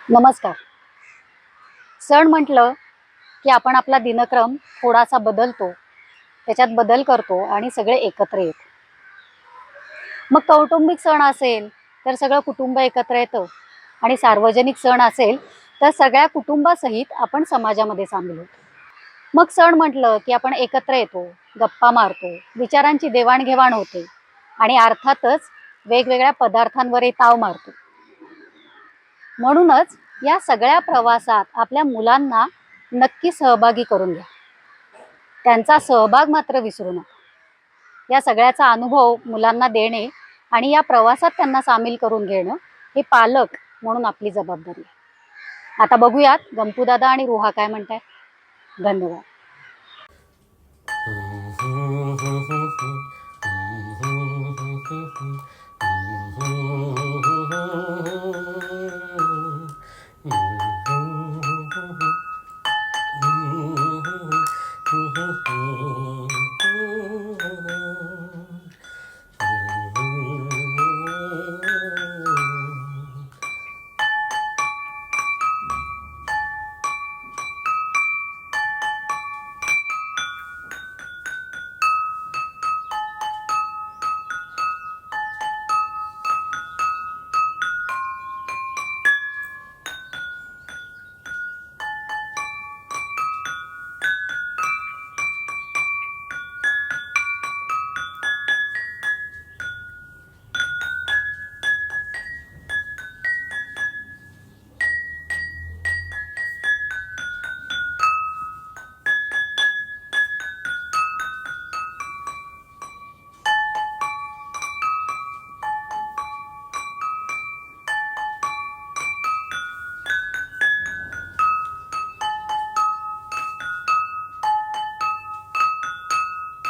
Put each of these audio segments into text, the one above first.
नमस्कार. सण म्हटलं की आपण आपला दिनक्रम थोडासा बदलतो, त्याच्यात बदल करतो आणि सगळे एकत्र येतो. मग कौटुंबिक सण असेल तर सगळं कुटुंब एकत्र येतं आणि सार्वजनिक सण असेल तर सगळ्या कुटुंबासहित आपण समाजामध्ये सामील होतो. मग सण म्हटलं की आपण एकत्र येतो, गप्पा मारतो, विचारांची देवाणघेवाण होते आणि अर्थातच वेगवेगळ्या पदार्थांवरही ताव मारतो. म्हणूनच या सगळ्या प्रवासात आपल्या मुलांना नक्की सहभागी करून घ्या. त्यांचा सहभाग मात्र विसरू नका. या सगळ्याचा अनुभव मुलांना देणे आणि या प्रवासात त्यांना सामील करून घेणं हे पालक म्हणून आपली जबाबदारी आहे. आता बघूयात गंपूदादा आणि रुहा काय म्हणताय. धन्यवाद.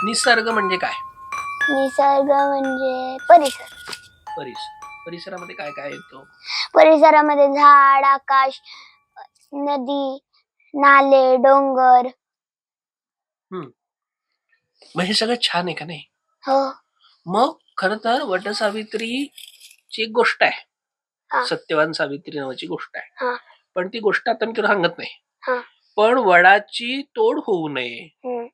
निसर्ग म्हणजे काय? निसर्ग म्हणजे परिसर. परिसरामध्ये काय काय येतो? परिसरामध्ये झाड, आकाश, नदी, नाले, डोंगर. मग हे सगळं छान आहे का नाही? हो. मग खर तर वटसावित्रीची एक गोष्ट आहे. हा. सत्यवान सावित्री नावाची गोष्ट आहे. हा. पण ती गोष्ट आता मी तुला सांगत नाही. हा. पण वडाची तोड होऊ नये, हम्म.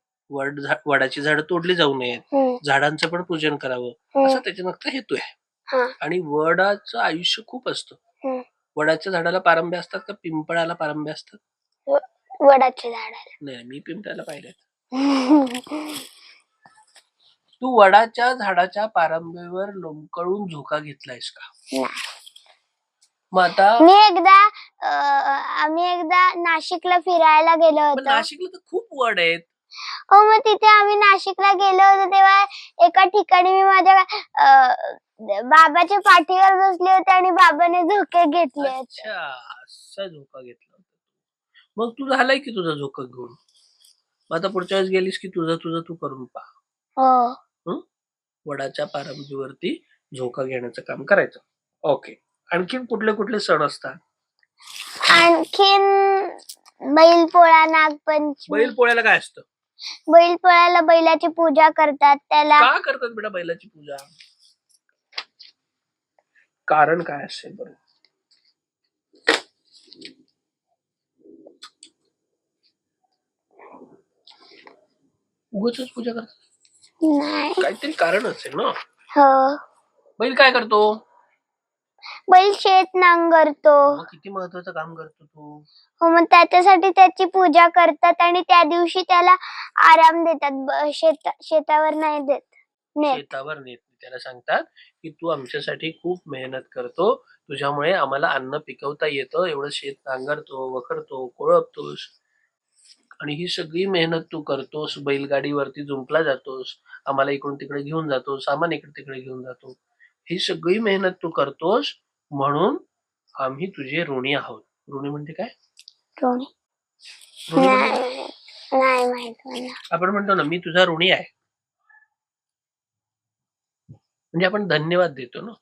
वडाची झाडं तोडली जाऊ नयेत, हम्म. झाडांचं पण पूजन करावं असं त्याच्या मागचा हेतू आहे. हा. आणि वडाचं आयुष्य खूप असतं. हम्म. वडाच्या झाडाला पारंब्या असतात का पिंपळाला पारंब्या असतात? वडाच्या झाडाला. नाही, मी पिंपळाला पाहिल्यात. तू वडाच्या झाडाच्या पारंब्यावर लोंबकळून झोका घेतलायस का? नाही. मग आता आम्ही एकदा नाशिकला फिरायला गेलो पण होतो. नाशिकला तर खूप वड आहेत. हो, मग तिथे आम्ही नाशिकला गेलो होतो तेव्हा एका ठिकाणी मी माझ्या बाबाच्या पाठीवर बसले होते आणि बाबाने झोके घेतले होते. अच्छा, असा झोका घेतला होता. मग तू झालाय की तुझा झोका घेऊन. मग आता पुढच्या वेळेस गेलीस की तुझं तू करून पहा. हो. वडाच्या पारंब्यावरती झोका घेण्याचं काम करायचं. ओके. आणखीन कुठले कुठले सण असतात? आणखीन बैलपोळा, नागपंचमी. बैलपोळ्याला काय असतं? बैलपोळ्याला बैलाची पूजा करतात. त्याला का करतात बेटा बैलाची पूजा? कारण काय असेल बरं? उगाचच पूजा करतात? नाही. काहीतरी कारण असेल ना. हो. बैल काय करतो? बैल शेत नांगरतो. मग किती महत्वाचं काम करतो तो. हो, मग त्याच्यासाठी त्याची पूजा करतात आणि त्या दिवशी त्याला आराम देतात. शेतावर नाही देत. शेतावर नेत त्याला सांगतात की तू आमच्यासाठी खूप मेहनत करतो, तुझ्यामुळे आम्हाला अन्न पिकवता येतं, एवढं शेत नांगरतो, वखरतो, कोळपतोस आणि ही सगळी मेहनत तू करतोस, बैलगाडीवरती जुंपला जातोस, आम्हाला इकडून तिकडे घेऊन जातो, सामान इकडे तिकडे घेऊन जातो, ही सगळी मेहनत तू करतोस म्हणून आम्ही तुझे ऋणी आहोत. ऋणी म्हणजे काय? ऋणी नाही माहित. आपण म्हणतो ना मी तुझा ऋणी आहे, म्हणजे आपण धन्यवाद देतो ना.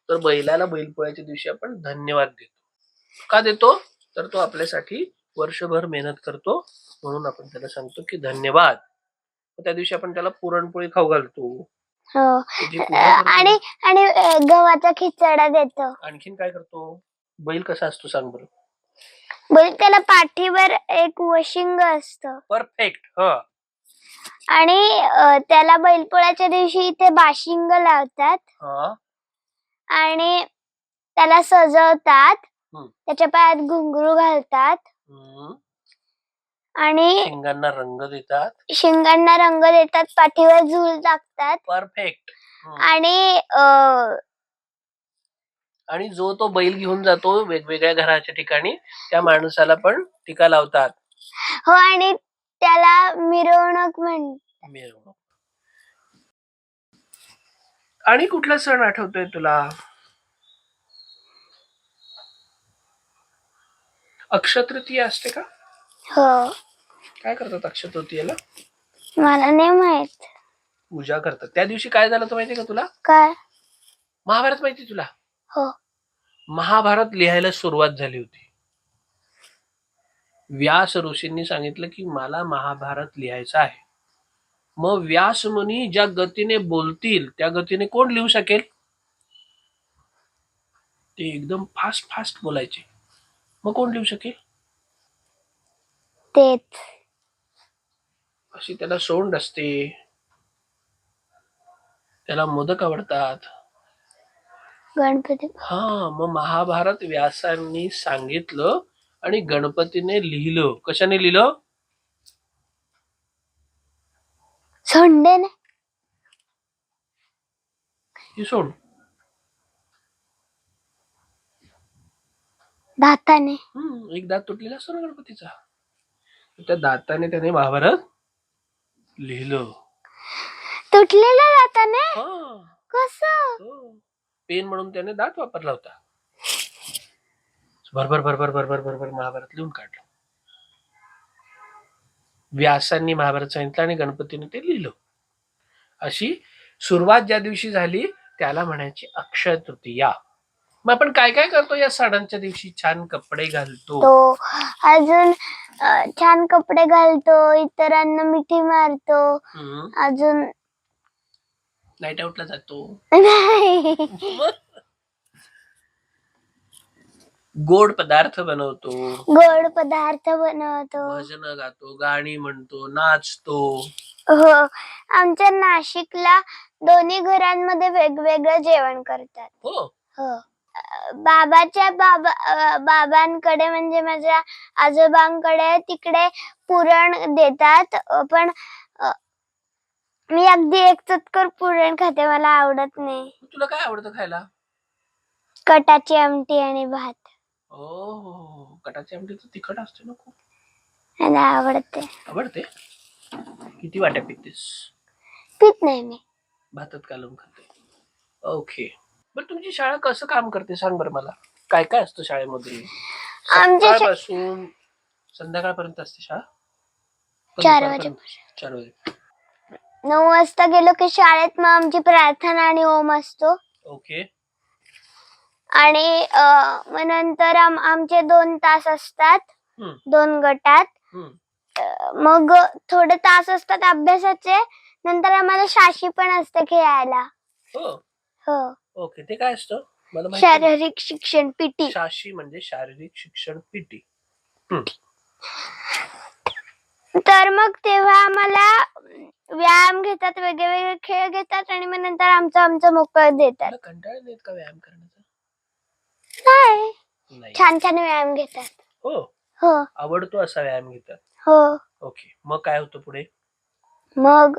तर बैलाला बैलपोळ्याच्या दिवशी आपण धन्यवाद देतो. का देतो? तर तो आपल्यासाठी वर्षभर मेहनत करतो म्हणून आपण त्याला सांगतो की धन्यवाद. त्या दिवशी आपण त्याला पुरणपोळी खाऊ घालतो. आणि गव्हाचा खिचडा देतो. आणखीन काय करतो? बैल कसा असतो सांग बरं. बैल त्याला पाठीवर एक वशिंग असतं परफेक्ट. ह. आणि त्याला बैलपोळ्याच्या दिवशी इथे बाशिंग लावतात हा. आणि त्याला सजवतात. हम्म. त्याच्या पायात घुंगरू घालतात हम्म. आणि शिंगांना रंग देतात. शिंगांना रंग देतात, पाठीवर झूल टाकतात परफेक्ट. आणि आणि जो तो बैल घेऊन जातो वेगवेगळ्या घराच्या ठिकाणी त्या माणसाला पण टीका लावतात. हो आणि त्याला मिरवणूक म्हणतात. मिरवणूक. आणि कुठला सण आठवतोय तुला? अक्षय तृतीया असते का? हो, काय करतात अक्षय तृतीयेला? मला नाही माहित. पूजा करतात. त्या दिवशी काय झालं होतं माहितीये का तुला? काय? महाभारत माहिती तुला? हो. महाभारत लिहायला सुरुवात झाली होती. व्यास ऋषींनी सांगितलं की मला महाभारत लिहायचं आहे. मग व्यास मुनी ज्या गतीने बोलतील त्या गतीने कोण लिहू शकेल? ते एकदम फास्ट फास्ट बोलायचे. मग कोण लिहू शकेल? तेच. अशी त्याला सोंड असते. त्याला मोदक आवडतात. गणपती. हा, मग महाभारत व्यासांनी सांगितलं आणि गणपतीने लिहिलं. कशाने लिहिलं? सोंडेने. ही सोंड. दाताने. एक दात तुटलेला असतो ना गणपतीचा. त्या दाताने त्याने महाभारत लिहिलं. तुटलेल्या दाताने? हा. कसं? पेन म्हणून त्याने दात वापरला होता. भरभर भरभर भरभर भरभर महाभारत लिहून काढलं. व्यासांनी महाभारत सांगितलं आणि गणपतीने ते लिहिलं. अशी सुरुवात ज्या दिवशी झाली त्याला म्हणायची अक्षय तृतीया. मग आपण काय काय करतो या सणांच्या दिवशी? छान कपडे घालतो. तो अजून छान कपडे घालतो, इतरांना मिठी मारतो, अजून नाईट आउटला जातो. नाही. गोड पदार्थ बनवतो. गोड पदार्थ बनवतो. भजन गातो, गाणी म्हणतो, नाचतो. हो, आमच्या नाशिकला दोन्ही घरांमध्ये वेगवेगळं जेवण करतात. हो. हो. बाबांकडे म्हणजे माझ्या आजोबांकडे तिकडे पुरण देतात, पण मी अगदी एक चतकोर पुरण खाते, मला आवडत नाही. तुला काय आवडतं खायला? कटाची आमटी आणि भात. हो, कटाची आमटी तर तिखट असते ना खूप. मला आवडते. आवडते? किती वाट्या पितेस? पित नाही मी. भातात घालून खाते. ओके. बरं, तुमची शाळा कसं काम करते सांग बरं मला. काय काय असतं शाळेमध्ये? सकाळपासून संध्याकाळपर्यंत असते शाळा? 4 वाजेपर्यंत. 4 वाजे. 9 वाजता गेलो की शाळेत मग आमची प्रार्थना आणि ओम असतो. ओके. आणि मग नंतर आमचे 2 तास असतात 2 गटात. मग थोडे तास असतात अभ्यासाचे. नंतर आम्हाला शाशी पण असते खेळायला. हो. ओके. ते काय असतं? मला माहिती. शारीरिक शिक्षण पीटी. शाशी म्हणजे शारीरिक शिक्षण पीटी. तर मग तेव्हा आम्हाला व्यायाम घेतात, वेगवेगळे खेळ घेतात आणि मग नंतर आमचं मोकळं देतात. कंटाळा येत का व्यायाम करण्याचा? नाही, छान छान व्यायाम घेतात. हो. हो. आवडतो असा व्यायाम घेतात. हो. ओके. मग काय होतं पुढे? मग